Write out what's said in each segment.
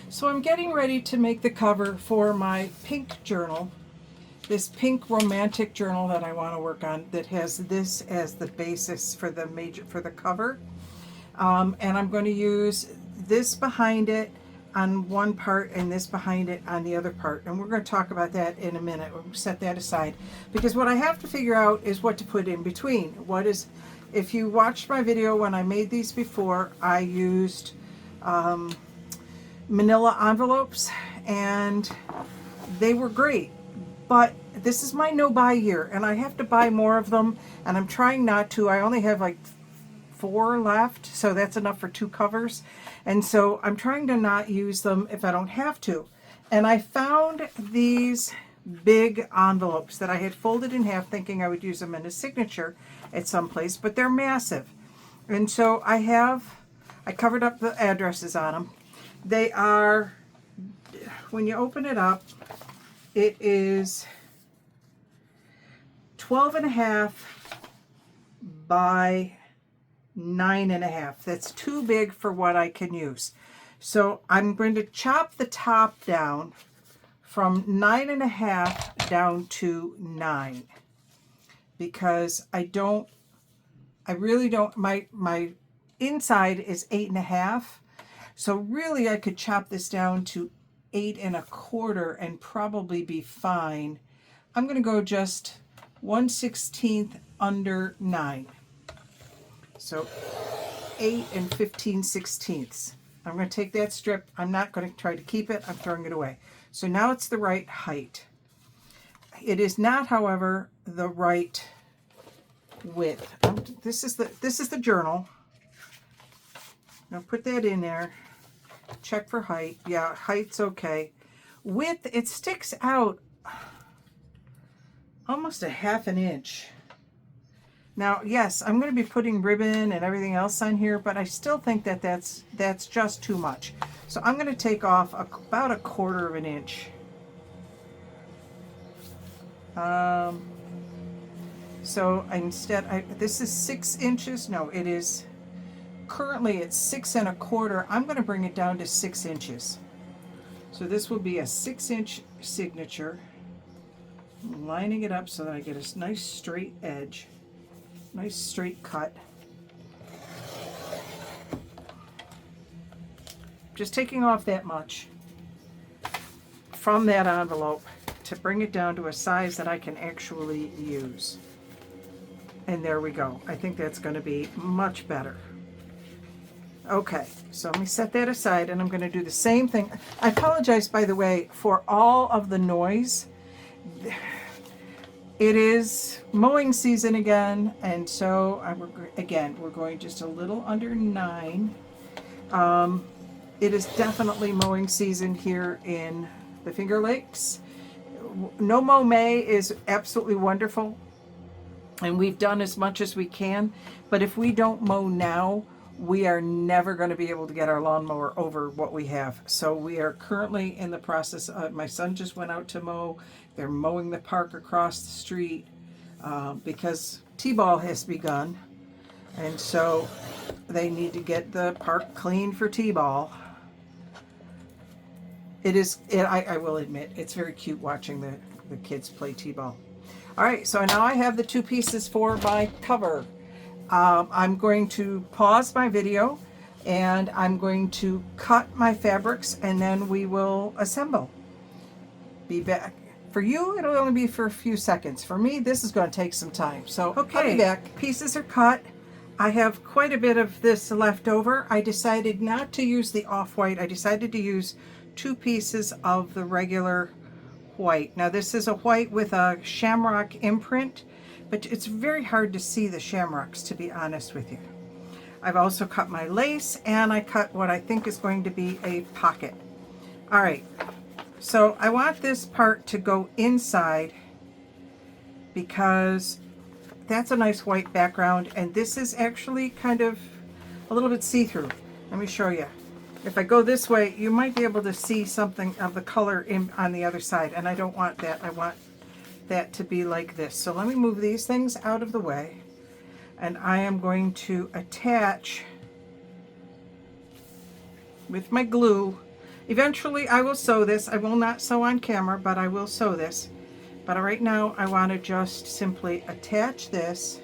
So I'm getting ready to make the cover for my pink journal, this pink romantic journal that I want to work on, that has this as the basis for the cover. And I'm going to use this behind it on one part and this behind it on the other part. And we're going to talk about that in a minute. We'll set that aside, because what I have to figure out is what to put in between. If you watched my video when I made these before, I used manila envelopes and they were great. But this is my no buy year and I have to buy more of them, and I'm trying not to. I only have like 4 left, so that's enough for 2 covers, and so I'm trying to not use them if I don't have to. And I found these big envelopes that I had folded in half thinking I would use them in a signature at some place, but they're massive. And so I covered up the addresses on them. They are, when you open it up, it is 12.5 by 9.5. That's too big for what I can use. So I'm going to chop the top down from 9.5 down to 9, because I really don't, my inside is 8.5. So really I could chop this down to 8.25 and probably be fine. I'm going to go just 1/16 under 9. So 8 15/16. I'm going to take that strip. I'm not going to try to keep it. I'm throwing it away. So now it's the right height. It is not, however, the right width. This is the journal. Now put that in there. Check for height. Yeah, height's okay. Width, it sticks out almost a 1/2 inch. Now, yes, I'm going to be putting ribbon and everything else on here, but I still think that that's just too much. So I'm going to take off about 1/4 inch. So instead, this is 6 inches. No, it is currently it's 6.25. I'm going to bring it down to 6 inches. So this will be a 6-inch signature. I'm lining it up so that I get a nice straight edge, nice straight cut. Just taking off that much from that envelope to bring it down to a size that I can actually use. And there we go. I think that's going to be much better. Okay, so let me set that aside, and I'm going to do the same thing. I apologize, by the way, for all of the noise. It is mowing season again, and so we're going just a little under 9. It is definitely mowing season here in the Finger Lakes. No Mow May is absolutely wonderful, and we've done as much as we can, but if we don't mow now, we are never going to be able to get our lawnmower over what we have. So we are currently in the process of, my son just went out to mow. They're mowing the park across the street because T-ball has begun. And so they need to get the park clean for T-ball. I will admit, it's very cute watching the kids play T-ball. All right, so now I have the 2 pieces for my cover. I'm going to pause my video and I'm going to cut my fabrics, and then we will assemble. Be back. For you, it'll only be for a few seconds. For me, this is going to take some time. So, okay, I'll be back. Pieces are cut. I have quite a bit of this left over. I decided not to use the off-white. I decided to use 2 pieces of the regular white. Now, this is a white with a shamrock imprint, but it's very hard to see the shamrocks, to be honest with you. I've also cut my lace, and I cut what I think is going to be a pocket. All right, so I want this part to go inside because that's a nice white background, and this is actually kind of a little bit see-through. Let me show you. If I go this way, you might be able to see something of the color on the other side, and I don't want that. I want that to be like this. So let me move these things out of the way, and I am going to attach with my glue. Eventually I will sew this. I will not sew on camera, but I will sew this. But right now I want to just simply attach this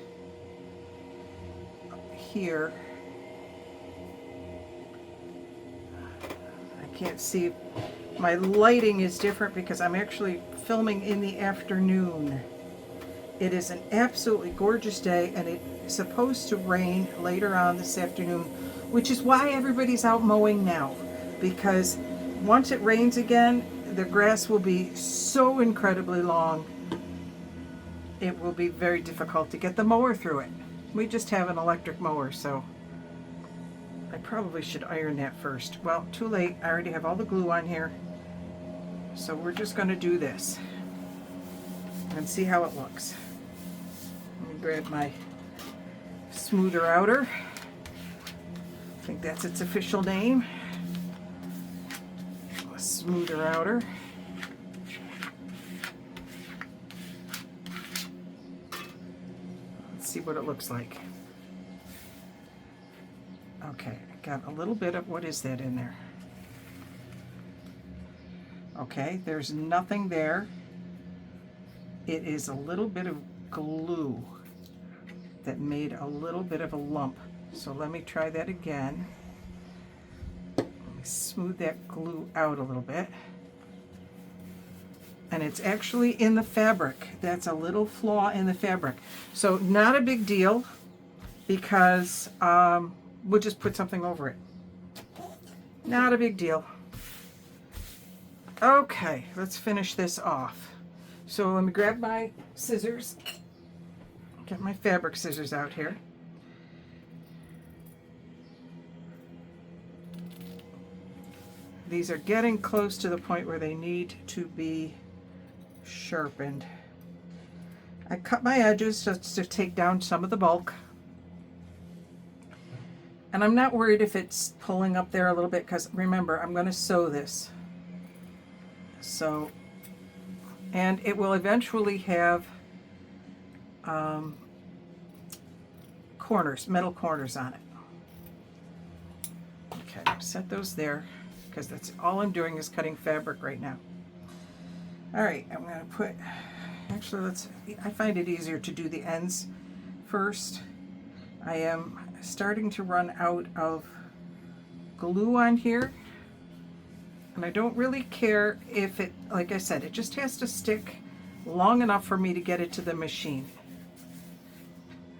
here. I can't see. My lighting is different because I'm actually filming in the afternoon. It is an absolutely gorgeous day, and it's supposed to rain later on this afternoon, which is why everybody's out mowing now, because once it rains again, the grass will be so incredibly long, it will be very difficult to get the mower through it. We just have an electric mower, so I probably should iron that first. Well, too late. I already have all the glue on here. So we're just going to do this and see how it looks. Let me grab my smoother outer. I think that's its official name. A smoother outer. Let's see what it looks like. Okay, I got a little bit of, what is that in there? Okay, there's nothing there. It is a little bit of glue that made a little bit of a lump. So let me try that again. Let me smooth that glue out a little bit. And it's actually in the fabric. That's a little flaw in the fabric. So not a big deal, because we'll just put something over it. Not a big deal. Okay, let's finish this off. So let me grab my scissors. Get my fabric scissors out here. These are getting close to the point where they need to be sharpened. I cut my edges just to take down some of the bulk. And I'm not worried if it's pulling up there a little bit, because remember, I'm going to sew this. So, and it will eventually have corners, metal corners on it. Okay, set those there, because that's all I'm doing is cutting fabric right now. All right, I'm going to put, actually I find it easier to do the ends first. I am starting to run out of glue on here, and I don't really care if it, like I said, it just has to stick long enough for me to get it to the machine.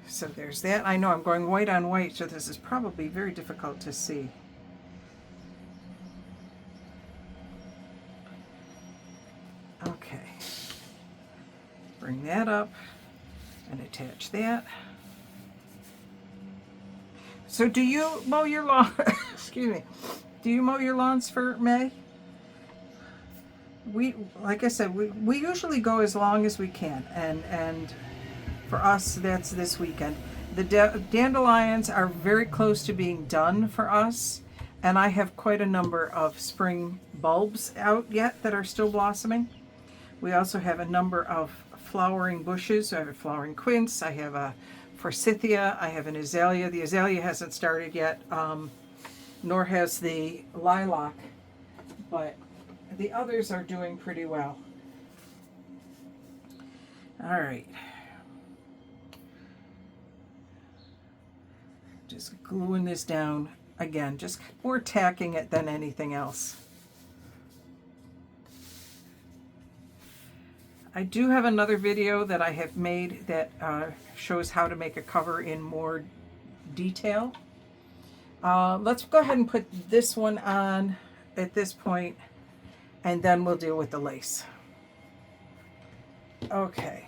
So there's that. I know I'm going white on white, so this is probably very difficult to see. Okay, bring that up and attach that. So do you mow your lawn? Excuse me. Do you mow your lawns for May? We, like I said, we usually go as long as we can, and for us that's this weekend. The dandelions are very close to being done for us, and I have quite a number of spring bulbs out yet that are still blossoming. We also have a number of flowering bushes. I have a flowering quince, I have a forsythia, I have an azalea. The azalea hasn't started yet, nor has the lilac, but the others are doing pretty well. All right. Just gluing this down again, just more tacking it than anything else. I do have another video that I have made that shows how to make a cover in more detail. Let's go ahead and put this one on at this point, and then we'll deal with the lace. Okay.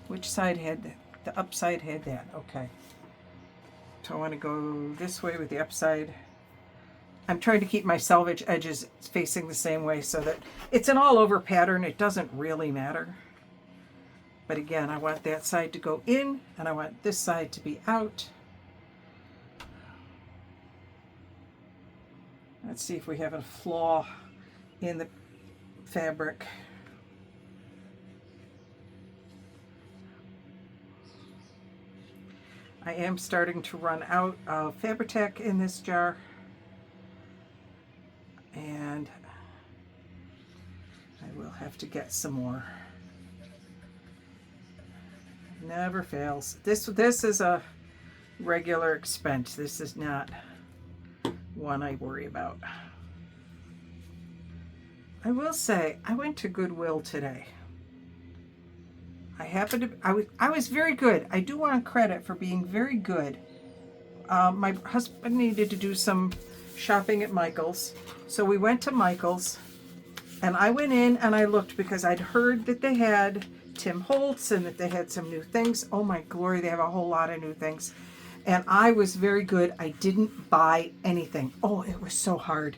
Which side had that? The upside had that. Okay. So I want to go this way with the upside. I'm trying to keep my selvage edges facing the same way so that it's an all over pattern. It doesn't really matter. But again, I want that side to go in and I want this side to be out. Let's see if we have a flaw in the fabric. I am starting to run out of Fabri-Tac in this jar, and have to get some more. Never fails. This is a regular expense. This is not one I worry about. I will say I went to Goodwill today. I was very good. I do want credit for being very good. My husband needed to do some shopping at Michael's, so we went to Michael's, and I went in and I looked because I'd heard that they had Tim Holtz and that they had some new things. Oh my glory, they have a whole lot of new things. And I was very good. I didn't buy anything. Oh, it was so hard.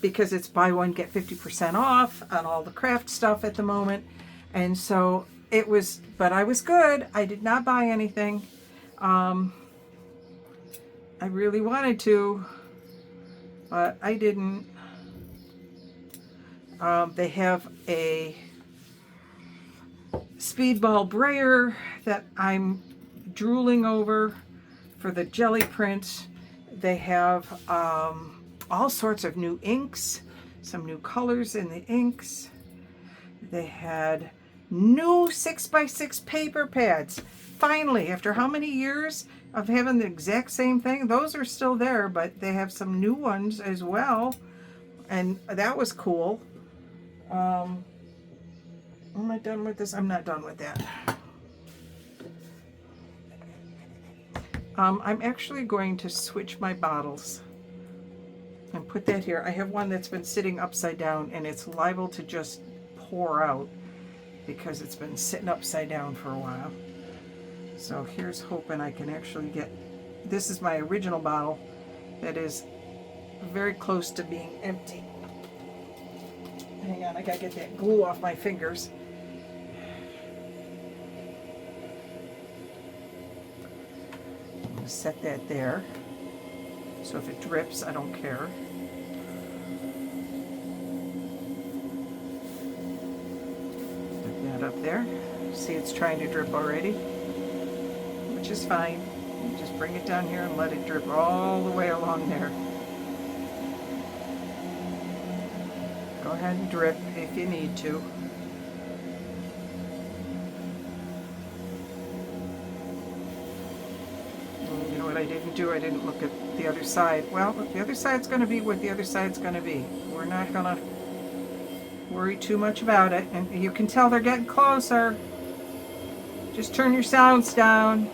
Because it's buy one, get 50% off on all the craft stuff at the moment. And so it was, but I was good. I did not buy anything. I really wanted to, but I didn't. They have a speedball brayer that I'm drooling over for the jelly print. They have all sorts of new inks, some new colors in the inks. They had new 6x6 paper pads. Finally, after how many years of having the exact same thing, those are still there, but they have some new ones as well, and that was cool. Am I done with this? I'm not done with that. I'm actually going to switch my bottles and put that here. I have one that's been sitting upside down and it's liable to just pour out because it's been sitting upside down for a while. So here's hoping I can actually get, this is my original bottle that is very close to being empty. Hang on, I gotta get that glue off my fingers. I'm gonna set that there. So if it drips, I don't care. Put that up there. See, it's trying to drip already, which is fine. You just bring it down here and let it drip all the way along there. Go ahead and drip if you need to. And you know what I didn't do? I didn't look at the other side. Well, the other side's going to be what the other side's going to be. We're not going to worry too much about it. And you can tell they're getting closer. Just turn your sounds down.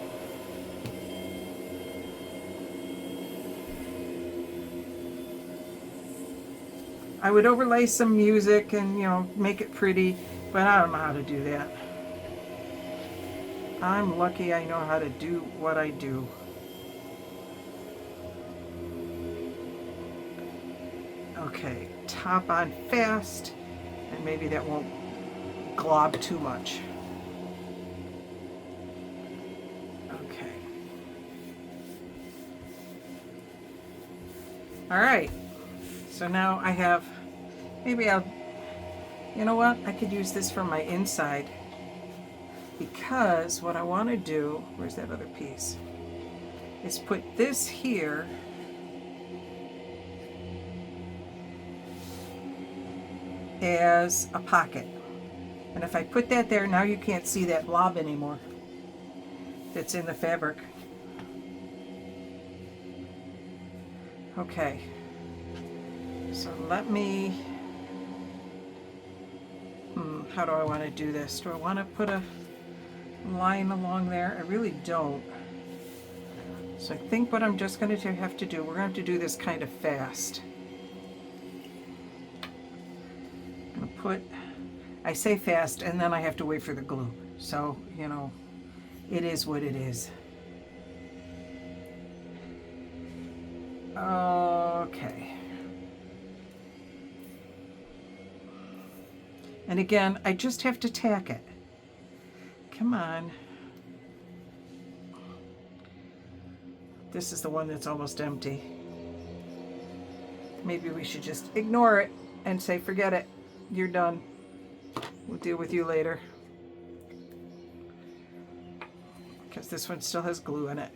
I would overlay some music and, you know, make it pretty, but I don't know how to do that. I'm lucky I know how to do what I do. Okay, top on fast, and maybe that won't glob too much. Okay. All right. So now I have, maybe I'll, you know what? I could use this for my inside, because what I want to do, where's that other piece, is put this here as a pocket. And if I put that there, now you can't see that blob anymore that's in the fabric. Okay. So let me, how do I want to do this? Do I want to put a line along there? I really don't. So I think what I'm just going to have to do, we're going to have to do this kind of fast. I'm going to put, I say fast, and then I have to wait for the glue. So, you know, it is what it is. Okay. And again, I just have to tack it. Come on. This is the one that's almost empty. Maybe we should just ignore it and say, forget it. You're done. We'll deal with you later. Because this one still has glue in it.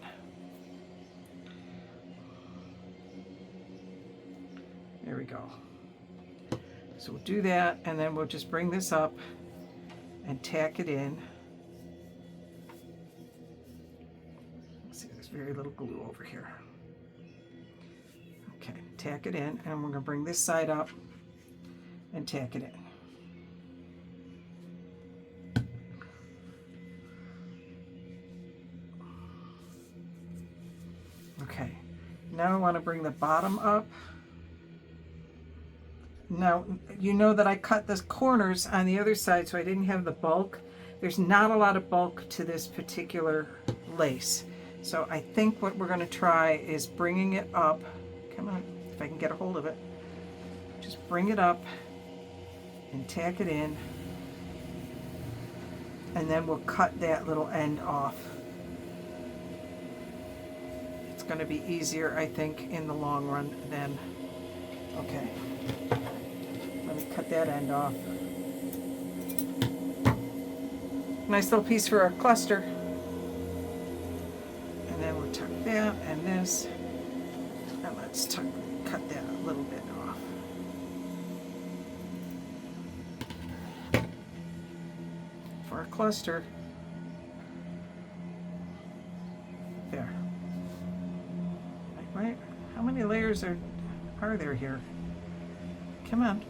There we go. So we'll do that, and then we'll just bring this up and tack it in. Let's see, there's very little glue over here. Okay, tack it in, and we're going to bring this side up and tack it in. Okay, now I want to bring the bottom up. Now, you know that I cut the corners on the other side, so I didn't have the bulk. There's not a lot of bulk to this particular lace. So I think what we're going to try is bringing it up. Come on, if I can get a hold of it. Just bring it up and tack it in. And then we'll cut that little end off. It's going to be easier, I think, in the long run than... Okay. Let me cut that end off. Nice little piece for a cluster. And then we'll tuck that and this. And let's cut that a little bit off. For a cluster. There. Right? How many layers are there here? Come on.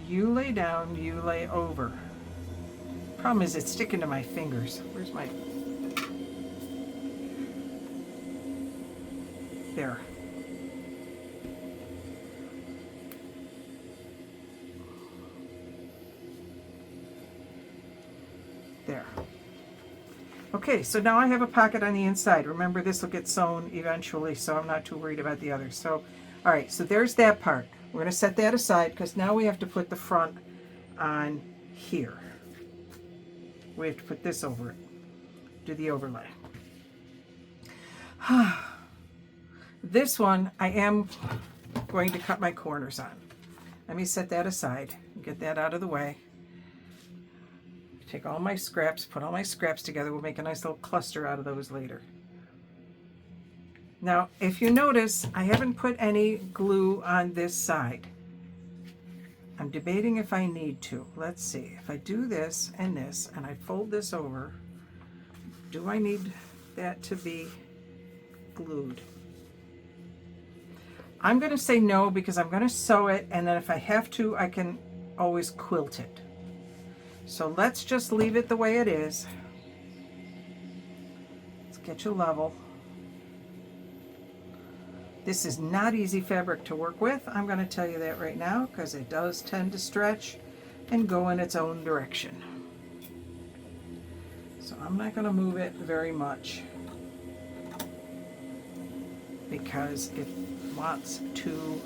You lay down, you lay over. Problem is it's sticking to my fingers. Where's my... There. There. Okay, so now I have a pocket on the inside. Remember, this will get sewn eventually, so I'm not too worried about the others. So, all right, so there's that part. We're going to set that aside because now we have to put the front on here. We have to put this over it. Do the overlay. This one I am going to cut my corners on. Let me set that aside and get that out of the way. Take all my scraps, put all my scraps together. We'll make a nice little cluster out of those later. Now, if you notice, I haven't put any glue on this side. I'm debating if I need to. Let's see. If I do this and I fold this over, do I need that to be glued? I'm going to say no because I'm going to sew it, and then if I have to, I can always quilt it. So let's just leave it the way it is. Let's get you level. This is not easy fabric to work with. I'm going to tell you that right now because it does tend to stretch and go in its own direction. So I'm not going to move it very much because it wants to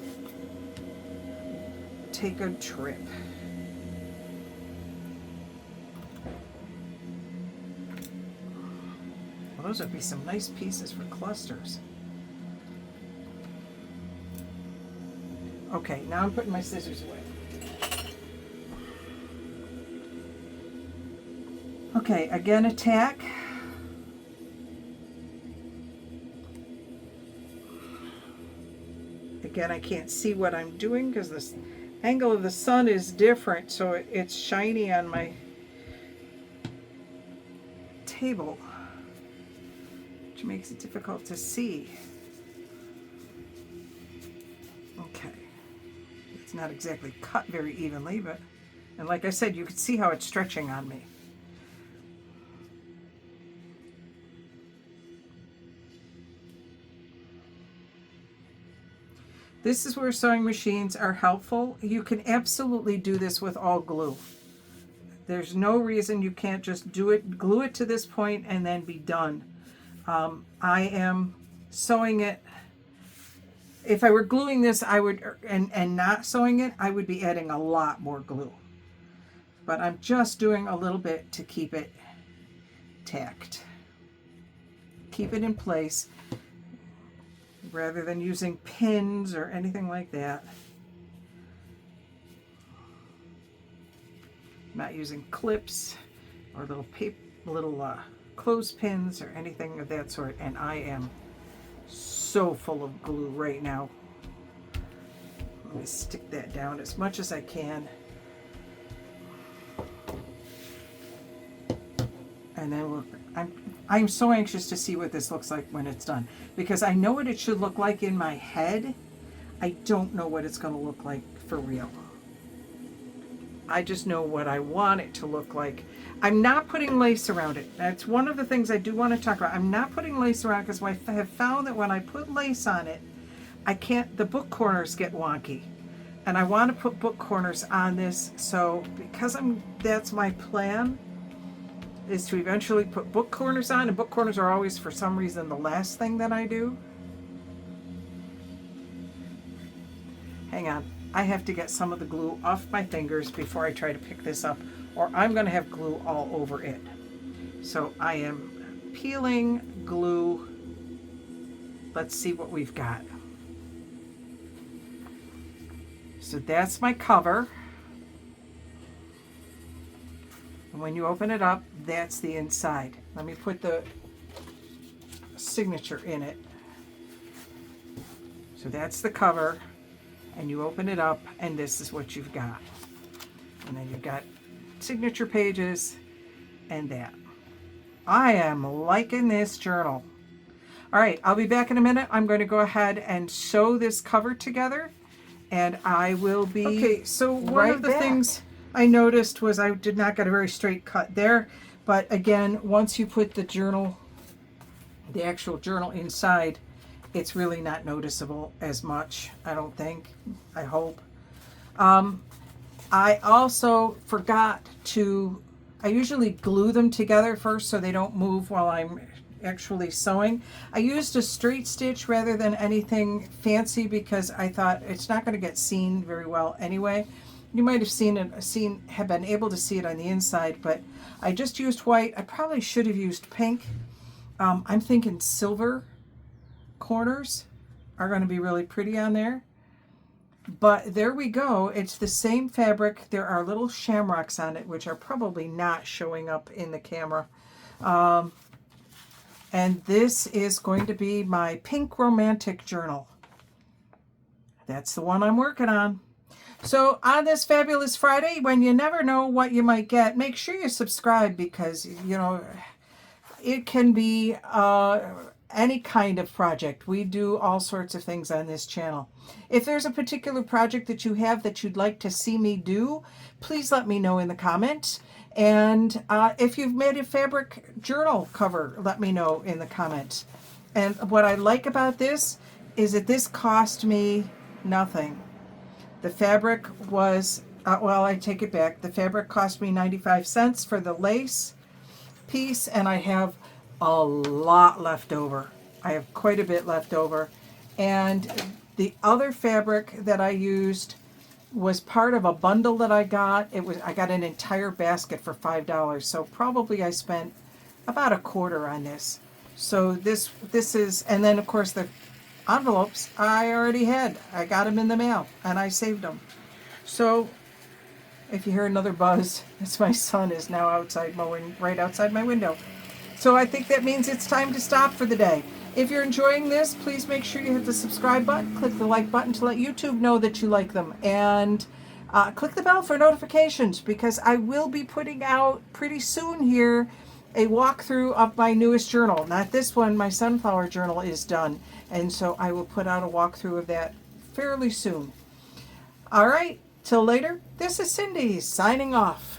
take a trip. Well, those would be some nice pieces for clusters. Okay, now I'm putting my scissors away. Okay, again a tack. Again, I can't see what I'm doing because the angle of the sun is different, so it's shiny on my table, which makes it difficult to see. Okay. It's not exactly cut very evenly, but, and like I said, you can see how it's stretching on me. This is where sewing machines are helpful. You can absolutely do this with all glue. There's no reason you can't just do it, glue it to this point and then be done. I am sewing it. If I were gluing this, I would, and not sewing it, I would be adding a lot more glue. But I'm just doing a little bit to keep it tacked. Keep it in place rather than using pins or anything like that. I'm not using clips or little clothespins or anything of that sort, and I am so full of glue right now. Let me stick that down as much as I can. And then I'm so anxious to see what this looks like when it's done, because I know what it should look like in my head. I don't know what it's going to look like for real. I just know what I want it to look like. I'm not putting lace around it. That's one of the things I do want to talk about. I'm not putting lace around because I have found that when I put lace on it, the book corners get wonky. And I want to put book corners on this. So because that's my plan, is to eventually put book corners on, and book corners are always, for some reason, the last thing that I do. Hang on. I have to get some of the glue off my fingers before I try to pick this up, or I'm going to have glue all over it. So I am peeling glue. Let's see what we've got. So that's my cover. And when you open it up, that's the inside. Let me put the signature in it. So that's the cover. And you open it up, and this is what you've got. And then you've got signature pages and that. I am liking this journal. All right, I'll be back in a minute. I'm going to go ahead and sew this cover together, and I will be okay. So one of the things I noticed was I did not get a very straight cut there, but again, once you put the journal, the actual journal inside, it's really not noticeable as much, I don't think. I hope. I also forgot to, I usually glue them together first so they don't move while I'm actually sewing. I used a straight stitch rather than anything fancy because I thought it's not going to get seen very well anyway. You might have have been able to see it on the inside, but I just used white. I probably should have used pink. I'm thinking silver corners are going to be really pretty on there. But there we go. It's the same fabric. There are little shamrocks on it, which are probably not showing up in the camera. And this is going to be my pink romantic journal. That's the one I'm working on. So on this fabulous Friday, when you never know what you might get, make sure you subscribe, because, you know, it can be any kind of project. We do all sorts of things on this channel. If there's a particular project that you have that you'd like to see me do, please let me know in the comments. And if you've made a fabric journal cover, let me know in the comments. And what I like about this is that this cost me nothing. The fabric was, well, I take it back. The fabric cost me 95 cents for the lace piece, and I have a lot left over. I have quite a bit left over. And the other fabric that I used was part of a bundle that I got. I got an entire basket for $5. So probably I spent about a quarter on this. So this is, and then of course the envelopes I already had. I got them in the mail and I saved them. So if you hear another buzz, it's my son is now outside mowing right outside my window. So I think that means it's time to stop for the day. If you're enjoying this, please make sure you hit the subscribe button, click the like button to let YouTube know that you like them, and click the bell for notifications, because I will be putting out pretty soon here a walkthrough of my newest journal. Not this one, my sunflower journal is done, and so I will put out a walkthrough of that fairly soon. All right, till later, this is Cindy signing off.